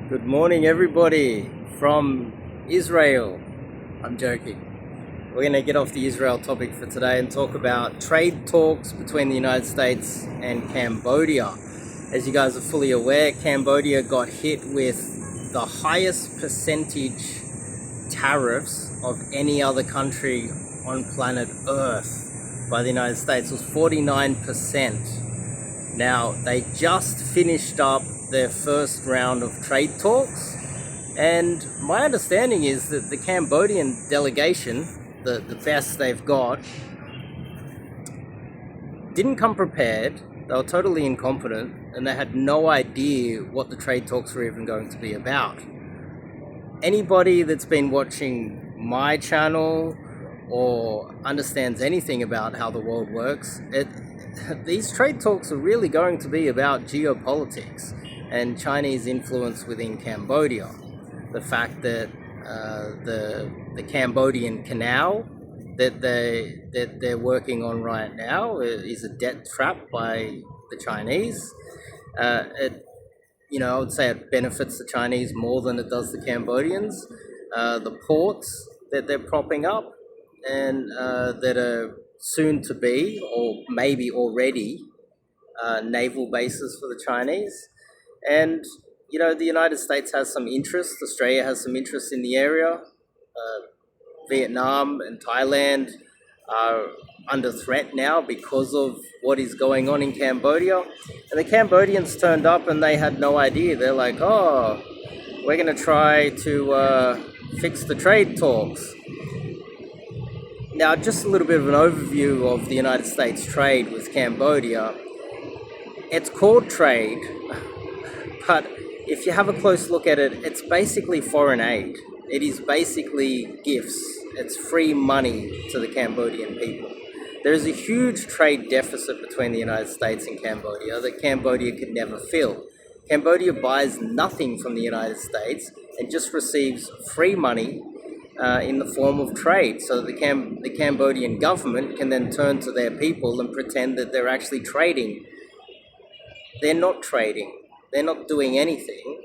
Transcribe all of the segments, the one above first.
Good morning, everybody from Israel. I'm joking. We're going to get off the Israel topic for today and talk about trade talks between the United States and Cambodia. As you guys are fully aware, Cambodia got hit with the highest percentage tariffs of any other country on planet Earth by the United States. It was 49%. Now, they just finished up their first round of trade talks, and my understanding is that the Cambodian delegation, the best they've got, didn't come prepared. They were totally incompetent, and they had no idea what the trade talks were even going to be about. Anybody that's been watching my channel or understands anything about how the world works, these trade talks are really going to be about geopolitics and Chinese influence within Cambodia. The fact that the Cambodian canal that they're working on right now is a debt trap by the Chinese. I would say it benefits the Chinese more than it does the Cambodians. The ports that they're propping up and that are soon to be, or maybe already, naval bases for the Chinese. And, the United States has some interest, Australia has some interest in the area. Vietnam and Thailand are under threat now because of what is going on in Cambodia. And the Cambodians turned up and they had no idea. They're like, oh, we're going to try to fix the trade talks. Now, just a little bit of an overview of the United States trade with Cambodia. It's called trade, but if you have a close look at it, it's basically foreign aid. It is basically gifts. It's free money to the Cambodian people. There is a huge trade deficit between the United States and Cambodia that Cambodia could never fill. Cambodia buys nothing from the United States and just receives free money in the form of trade, so that the Cambodian government can then turn to their people and pretend that they're actually trading. They're not trading. They're not doing anything.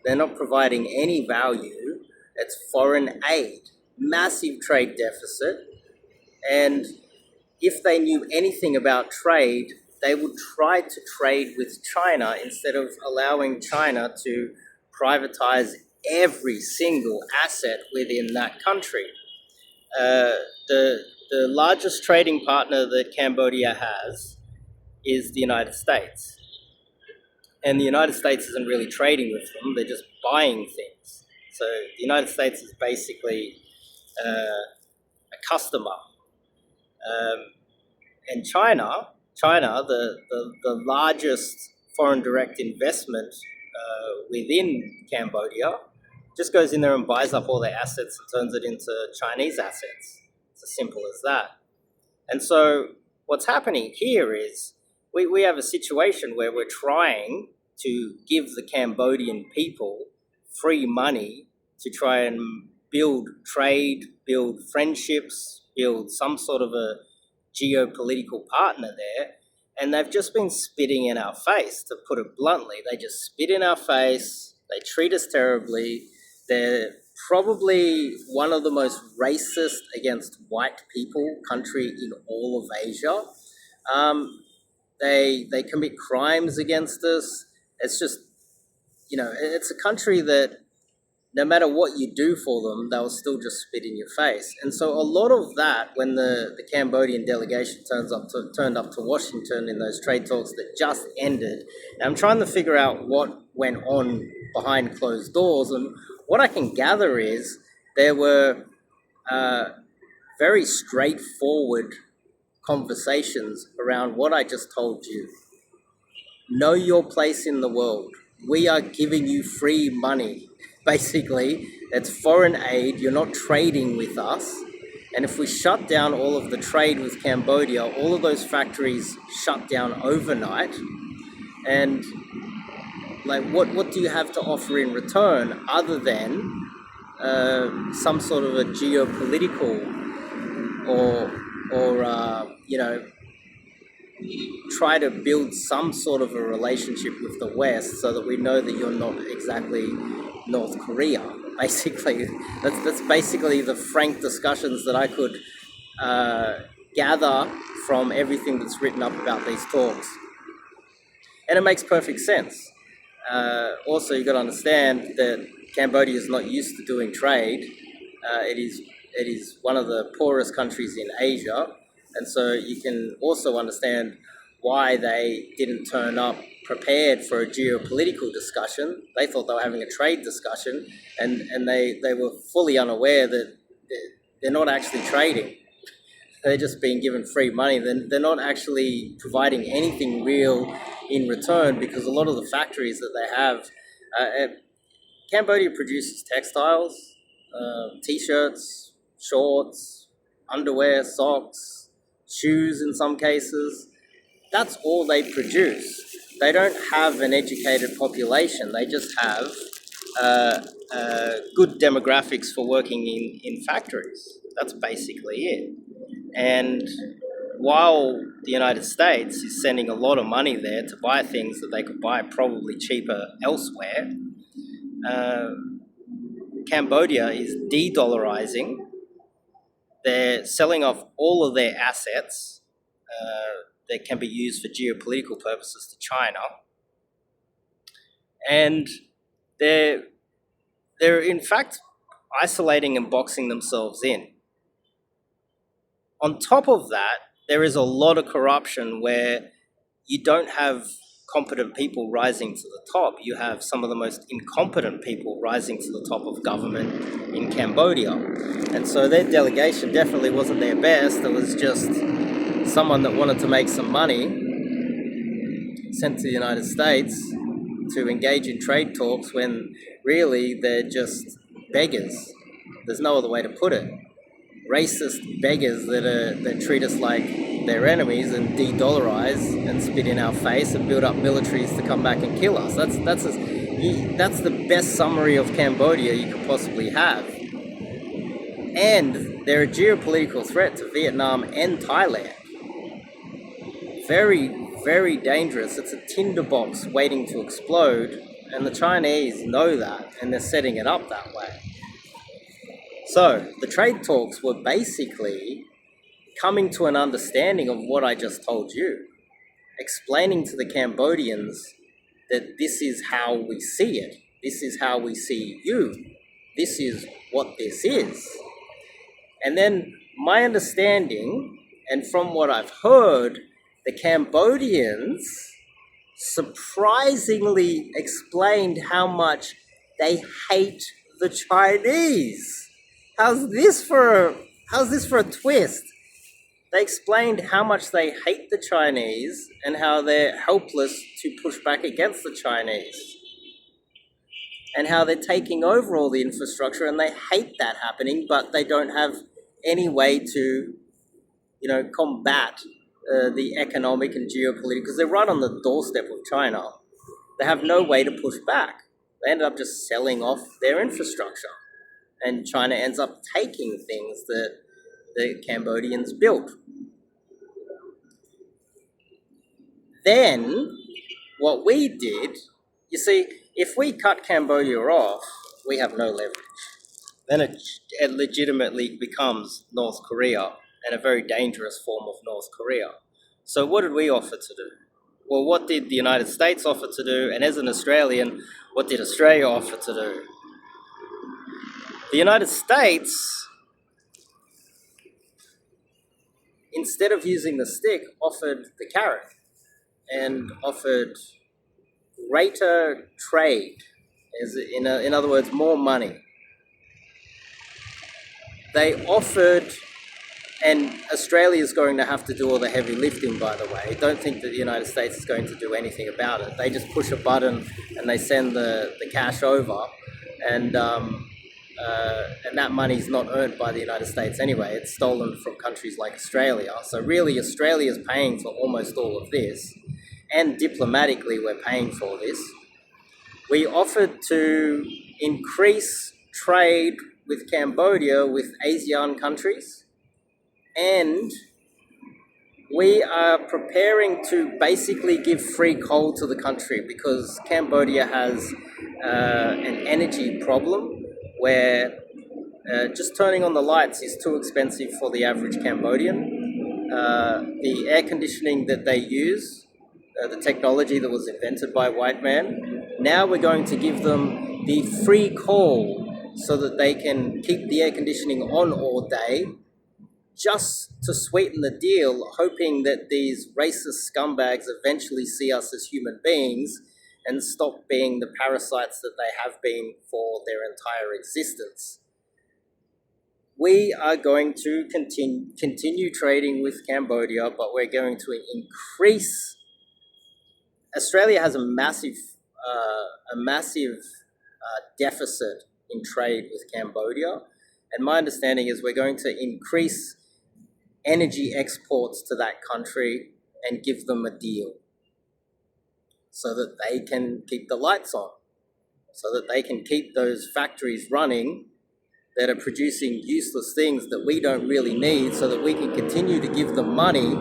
They're not providing any value. It's foreign aid, massive trade deficit. And if they knew anything about trade, they would try to trade with China instead of allowing China to privatize every single asset within that country. The largest trading partner that Cambodia has is the United States. And the United States isn't really trading with them, they're just buying things. So the United States is basically a customer. And China, the largest foreign direct investment within Cambodia, just goes in there and buys up all their assets and turns it into Chinese assets. It's as simple as that. And so what's happening here is we have a situation where we're trying to give the Cambodian people free money to try and build trade, build friendships, build some sort of a geopolitical partner there. And they've just been spitting in our face, to put it bluntly. They just spit in our face. They treat us terribly. They're probably one of the most racist against white people country in all of Asia. They commit crimes against us. It's just, it's a country that no matter what you do for them, they'll still just spit in your face. And so a lot of that, when the Cambodian delegation turned up to Washington in those trade talks that just ended, and I'm trying to figure out what went on behind closed doors. And what I can gather is there were very straightforward conversations around what I just told you. Know your place in the world. We are giving you free money. Basically, it's foreign aid. You're not trading with us. And if we shut down all of the trade with Cambodia, all of those factories shut down overnight. And what do you have to offer in return other than some sort of a geopolitical or try to build some sort of a relationship with the West so that we know that you're not exactly North Korea. Basically, that's basically the frank discussions that I could gather from everything that's written up about these talks. And it makes perfect sense. Also, you've got to understand that Cambodia is not used to doing trade. It is one of the poorest countries in Asia, and so you can also understand why they didn't turn up prepared for a geopolitical discussion. They thought they were having a trade discussion, and they were fully unaware that they're not actually trading. They're just being given free money. They're not actually providing anything real in return, because a lot of the factories that they have, Cambodia produces textiles, t-shirts, shorts, underwear, socks, shoes in some cases. That's all they produce. They don't have an educated population. They just have good demographics for working in factories. That's basically it. And while the United States is sending a lot of money there to buy things that they could buy probably cheaper elsewhere, Cambodia is de-dollarizing. They're selling off all of their assets that can be used for geopolitical purposes to China. And they're in fact isolating and boxing themselves in. On top of that, there is a lot of corruption where you don't have competent people rising to the top. You have some of the most incompetent people rising to the top of government in Cambodia. And so their delegation definitely wasn't their best. It was just someone that wanted to make some money sent to the United States to engage in trade talks when really they're just beggars. There's no other way to put it. Racist beggars that treat us like their enemies and de-dollarize and spit in our face and build up militaries to come back and kill us. That's the best summary of Cambodia you could possibly have. And they're a geopolitical threat to Vietnam and Thailand. Very, very dangerous. It's a tinderbox waiting to explode, and the Chinese know that, and they're setting it up that way. So the trade talks were basically coming to an understanding of what I just told you, explaining to the Cambodians that this is how we see it. This is how we see you. This is what this is. And then my understanding, and from what I've heard, the Cambodians surprisingly explained how much they hate the Chinese. How's this for a twist? They explained how much they hate the Chinese and how they're helpless to push back against the Chinese, and how they're taking over all the infrastructure, and they hate that happening, but they don't have any way to, combat the economic and geopolitical, because they're right on the doorstep of China. They have no way to push back. They ended up just selling off their infrastructure, and China ends up taking things that the Cambodians built. Then, what we did, you see, if we cut Cambodia off, we have no leverage. Then it legitimately becomes North Korea, and a very dangerous form of North Korea. So what did we offer to do? Well, what did the United States offer to do? And as an Australian, what did Australia offer to do? The United States, instead of using the stick, offered the carrot and offered greater trade, in other words, more money. They offered, and Australia is going to have to do all the heavy lifting, by the way. Don't think that the United States is going to do anything about it. They just push a button and they send the cash over, and that money's not earned by the United States anyway. It's stolen from countries like Australia. So really, Australia is paying for almost all of this, and diplomatically we're paying for this. We offered to increase trade with Cambodia, with ASEAN countries, and we are preparing to basically give free coal to the country because Cambodia has an energy problem where just turning on the lights is too expensive for the average Cambodian. The air conditioning that they use, the technology that was invented by white man, now we're going to give them the free coal so that they can keep the air conditioning on all day, just to sweeten the deal, hoping that these racist scumbags eventually see us as human beings and stop being the parasites that they have been for their entire existence. We are going to continue trading with Cambodia, but we're going to increase. Australia has a massive deficit in trade with Cambodia, and my understanding is we're going to increase energy exports to that country and give them a deal so that they can keep the lights on, so that they can keep those factories running that are producing useless things that we don't really need, so that we can continue to give them money,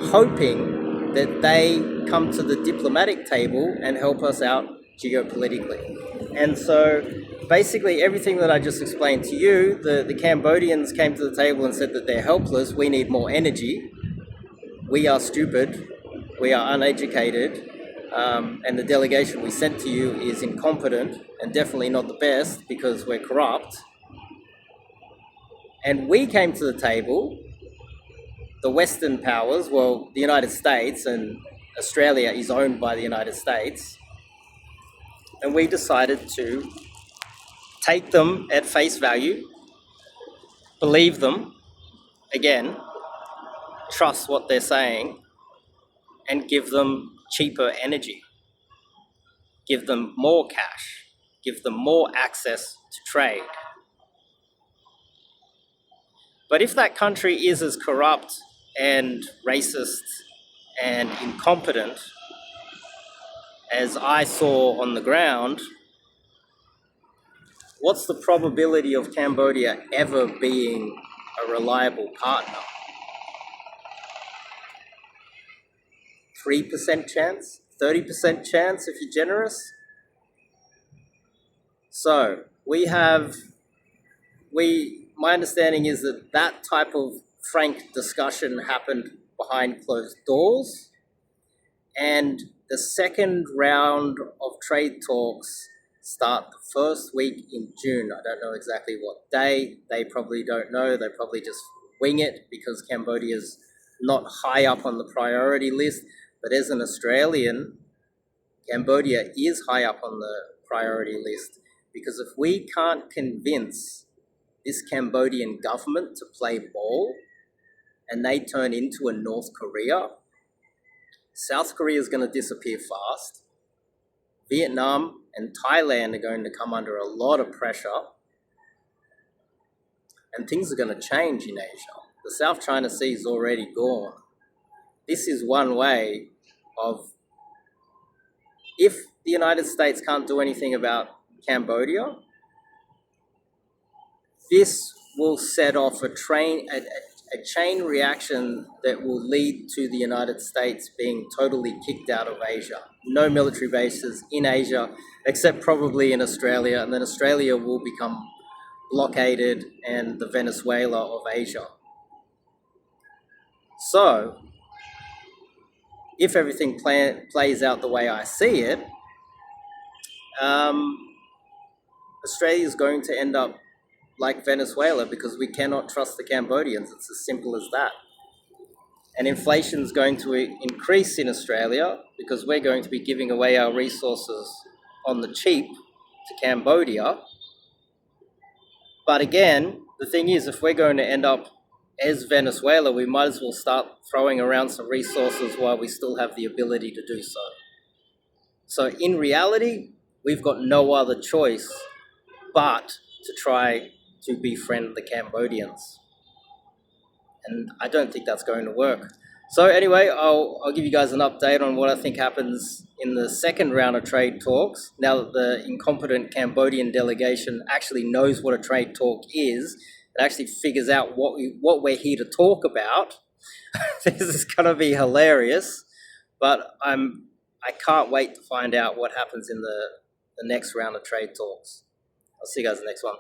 hoping that they come to the diplomatic table and help us out geopolitically. And so basically everything that I just explained to you, the Cambodians came to the table and said that they're helpless, we need more energy, we are stupid, we are uneducated, and the delegation we sent to you is incompetent and definitely not the best because we're corrupt. And we came to the table, the Western powers, well, the United States, and Australia is owned by the United States, and we decided to take them at face value, believe them, again, trust what they're saying, and give them cheaper energy, give them more cash, give them more access to trade. But if that country is as corrupt and racist and incompetent as I saw on the ground, what's the probability of Cambodia ever being a reliable partner? 3% chance? 30% chance if you're generous? So my understanding is that that type of frank discussion happened behind closed doors, and the second round of trade talks start the first week in June. I don't know exactly what day. They probably don't know. They probably just wing it because Cambodia's not high up on the priority list. But as an Australian, Cambodia is high up on the priority list, because if we can't convince this Cambodian government to play ball and they turn into a North Korea, South Korea is going to disappear fast. Vietnam and Thailand are going to come under a lot of pressure, and things are going to change in Asia. The South China Sea is already gone. This is one way of, if the United States can't do anything about Cambodia, this will set off a chain reaction that will lead to the United States being totally kicked out of Asia. No military bases in Asia, except probably in Australia, and then Australia will become blockaded and the Venezuela of Asia. So, if everything plays out the way I see it, Australia is going to end up like Venezuela, because we cannot trust the Cambodians. It's as simple as that. And inflation is going to increase in Australia because we're going to be giving away our resources on the cheap to Cambodia. But again, the thing is, if we're going to end up as Venezuela, we might as well start throwing around some resources while we still have the ability to do so. So in reality, we've got no other choice but to try to befriend the Cambodians. And I don't think that's going to work. So anyway, I'll give you guys an update on what I think happens in the second round of trade talks, now that the incompetent Cambodian delegation actually knows what a trade talk is, and actually figures out what we're here to talk about, This is gonna be hilarious, but I can't wait to find out what happens in the next round of trade talks. I'll see you guys in the next one.